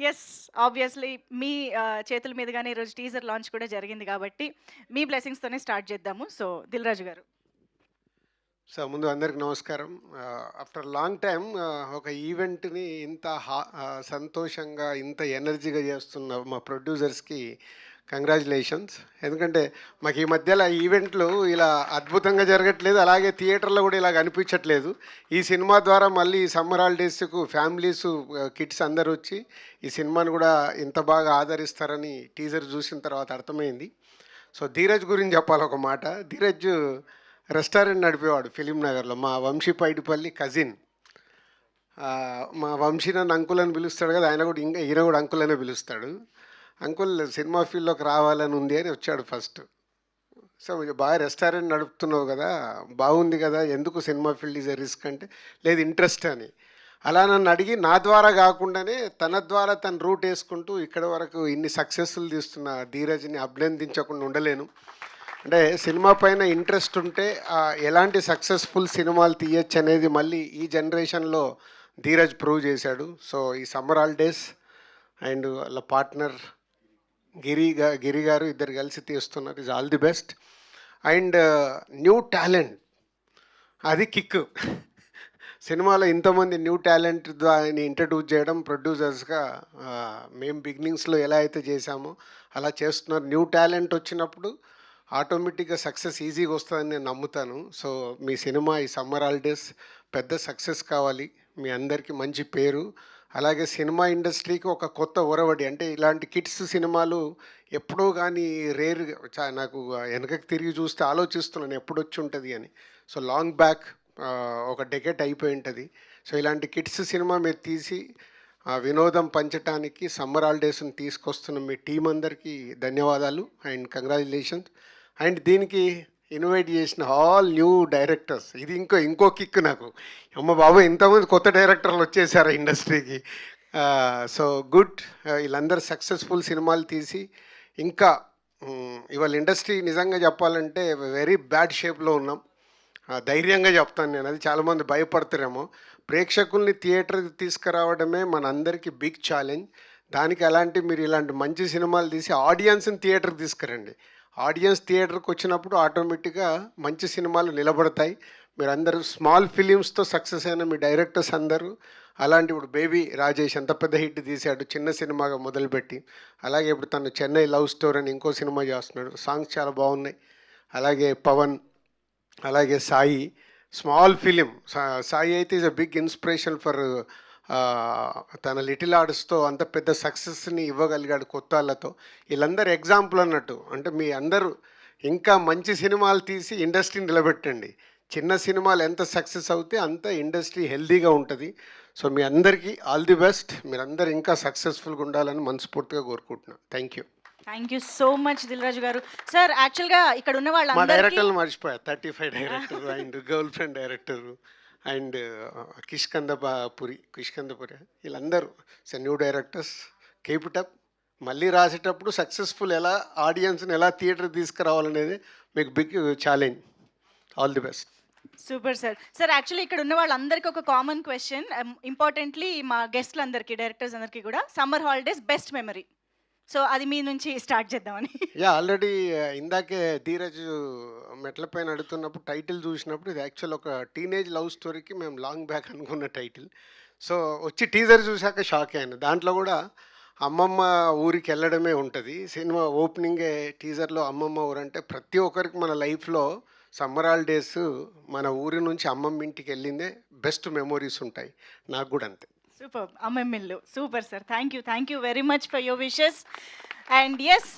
Yes. Obviously మీ చేతుల మీదుగానే ఈరోజు teaser launch కూడా జరిగింది కాబట్టి, మీ బ్లెస్సింగ్స్‌తోనే స్టార్ట్ చేద్దాము. సో, దిల్ రాజు గారు. సో ముందు అందరికి నమస్కారం. ఆఫ్టర్ లాంగ్ టైమ్ ఒక ఈవెంట్ని ఇంత సంతోషంగా ఇంత ఎనర్జీగా చేస్తున్న మా ప్రొడ్యూసర్స్కి కంగ్రాచులేషన్స్. ఎందుకంటే మాకు ఈ మధ్యలో ఈవెంట్లు ఇలా అద్భుతంగా జరగట్లేదు, అలాగే థియేటర్లో కూడా ఇలా అనిపించట్లేదు. ఈ సినిమా ద్వారా మళ్ళీ సమ్మర్ హాలిడేస్కు ఫ్యామిలీస్ కిడ్స్ అందరు వచ్చి ఈ సినిమాని కూడా ఇంత బాగా ఆదరిస్తారని టీజర్ చూసిన తర్వాత అర్థమైంది. సో ధీరజ్ గురించి చెప్పాలి ఒక మాట. ధీరజ్ రెస్టారెంట్ నడిపేవాడు ఫిలిం నగర్లో. మా వంశీ పైడిపల్లి కజిన్. మా వంశీ నన్ను అంకుల్ అని పిలుస్తాడు కదా, ఆయన కూడా ఈయన కూడా అంకుల్ అనే పిలుస్తాడు. అంకుల్ సినిమా ఫీల్డ్లోకి రావాలని ఉంది అని వచ్చాడు ఫస్ట్. సో బాగా రెస్టారెంట్ నడుపుతున్నావు కదా, బాగుంది కదా, ఎందుకు cinema field is a risk అంటే, లేదు ఇంట్రెస్ట్ అని. అలా నన్ను అడిగి నా ద్వారా కాకుండానే తన ద్వారా తన రూట్ వేసుకుంటూ ఇక్కడ వరకు ఇన్ని సక్సెస్ఫుల్ తీస్తున్న ధీరజ్ని అభినందించకుండా ఉండలేను. అంటే సినిమా పైన ఇంట్రెస్ట్ ఉంటే ఎలాంటి సక్సెస్ఫుల్ సినిమాలు తీయచ్చు అనేది మళ్ళీ ఈ జనరేషన్లో ధీరజ్ ప్రూవ్ చేశాడు. సో ఈ సమ్మర్ హాలిడేస్ అండ్ వాళ్ళ పార్ట్నర్ గిరి గారు ఇద్దరు కలిసి తీస్తున్నారు. Is all the best. And new talent అది కిక్. సినిమాలో ఇంతమంది న్యూ టాలెంట్ దాన్ని ఇంట్రడ్యూస్ చేయడం ప్రొడ్యూసర్స్గా మేము బిగినింగ్స్లో ఎలా అయితే చేశామో అలా చేస్తున్నారు. న్యూ టాలెంట్ వచ్చినప్పుడు ఆటోమేటిక్గా సక్సెస్ ఈజీగా వస్తుందని నేను నమ్ముతాను. సో మీ సినిమా ఈ సమ్మర్ హాలిడేస్ పెద్ద సక్సెస్ కావాలి, మీ అందరికీ మంచి పేరు, అలాగే సినిమా ఇండస్ట్రీకి ఒక కొత్త ఒరవడి. అంటే ఇలాంటి కిడ్స్ సినిమాలు ఎప్పుడో కానీ రేర్, నాకు వెనకకి తిరిగి చూస్తే ఆలోచిస్తున్నాను ఎప్పుడు వచ్చి ఉంటుంది అని. సో లాంగ్ బ్యాక్ ఒక డెకెట్ అయిపోయి ఉంటుంది. సో ఇలాంటి కిడ్స్ సినిమా మీరు తీసి వినోదం పంచడానికి సమ్మర్ హాలిడేస్ని తీసుకొస్తున్న మీ టీం అందరికీ ధన్యవాదాలు అండ్ కంగ్రాచులేషన్స్. అండ్ దీనికి ఇన్వైట్ చేసిన ఆల్ న్యూ డైరెక్టర్స్, ఇది ఇంకో కిక్ నాకు. అమ్మ బాబు ఇంతమంది కొత్త డైరెక్టర్లు వచ్చేసారు ఇండస్ట్రీకి. సో గుడ్, వీళ్ళందరూ సక్సెస్ఫుల్ సినిమాలు తీసి ఇంకా ఇవాళ ఇండస్ట్రీ నిజంగా చెప్పాలంటే వెరీ బ్యాడ్ షేప్లో ఉన్నాం. ధైర్యంగా చెప్తాను నేను, అది చాలామంది భయపడతారేమో. ప్రేక్షకుల్ని థియేటర్కి తీసుకురావడమే మనందరికీ బిగ్ ఛాలెంజ్. దానికి మీరు ఇలాంటి మంచి సినిమాలు తీసి ఆడియన్స్ని థియేటర్కి తీసుకురండి. ఆడియన్స్ థియేటర్కి వచ్చినప్పుడు ఆటోమేటిక్గా మంచి సినిమాలు నిలబడతాయి. మీరందరూ స్మాల్ ఫిలిమ్స్తో సక్సెస్ అయిన మీ డైరెక్టర్స్ అందరూ, అలాంటి ఇప్పుడు బేబీ రాజేష్ ఎంత పెద్ద హిట్ తీశాడు చిన్న సినిమాగా మొదలుపెట్టి, అలాగే ఇప్పుడు తను చెన్నై లవ్ స్టోరీ అని ఇంకో సినిమా చేస్తున్నాడు, సాంగ్స్ చాలా బాగున్నాయి. అలాగే పవన్, అలాగే సాయి, స్మాల్ ఫిలిం. సాయి అయితే is a big inspiration for తన లిటిల్ ఆర్ట్స్తో అంత పెద్ద సక్సెస్ని ఇవ్వగలిగాడు కొత్త వాళ్ళతో. వీళ్ళందరూ ఎగ్జాంపుల్ అన్నట్టు. అంటే మీ అందరూ ఇంకా మంచి సినిమాలు తీసి ఇండస్ట్రీని నిలబెట్టండి. చిన్న సినిమాలు ఎంత సక్సెస్ అవుతే అంత ఇండస్ట్రీ హెల్దీగా ఉంటుంది. సో మీ అందరికీ ఆల్ ది బెస్ట్. మీరందరూ ఇంకా సక్సెస్ఫుల్గా ఉండాలని మనస్ఫూర్తిగా కోరుకుంటున్నాను. Thank you. Thank you so much Dil Raju garu. Sir యాక్చువల్గా ఇక్కడ ఉన్న మా వాళ్ళందరికీ డైరెక్టర్లు మర్చిపోయా, 35 director and girl friend director and Kishkindhapuri వీళ్ళందరూ new directors. Keep it up. మళ్ళీ రాసేటప్పుడు సక్సెస్ఫుల్ ఎలా ఆడియన్స్ని ఎలా థియేటర్ తీసుకురావాలనేది మీకు big challenge. All the best. Super sir. Sir actually ఇక్కడ ఉన్న వాళ్ళందరికీ ఒక కామన్ క్వశ్చన్, ఇంపార్టెంట్లీ మా గెస్ట్లందరికీ, డైరెక్టర్స్ అందరికీ కూడా, summer holidays best memory. So అది మీ నుంచి స్టార్ట్ చేద్దామని. ఆల్రెడీ ఇందాకే ధీరజ్ మెట్ల పైన అడుగుతున్నప్పుడు టైటిల్ చూసినప్పుడు ఇది యాక్చువల్ ఒక టీనేజ్ లవ్ స్టోరీకి మేము లాంగ్ బ్యాక్ అనుకున్న టైటిల్. సో వచ్చి టీజర్ చూశాక షాక్ అయ్యాను. దాంట్లో కూడా అమ్మమ్మ ఊరికి వెళ్ళడమే ఉంటుంది. సినిమా ఓపెనింగే టీజర్లో అమ్మమ్మ ఊరు అంటే ప్రతి ఒక్కరికి మన లైఫ్లో సమ్మర్ హాలిడేస్ మన ఊరి నుంచి అమ్మమ్మ ఇంటికి వెళ్ళిందే బెస్ట్ మెమోరీస్ ఉంటాయి. నాకు కూడా అంతే. సూపర్. అమ్మమ్మిల్లు. Super sir. Thank you very much for your wishes. And yes,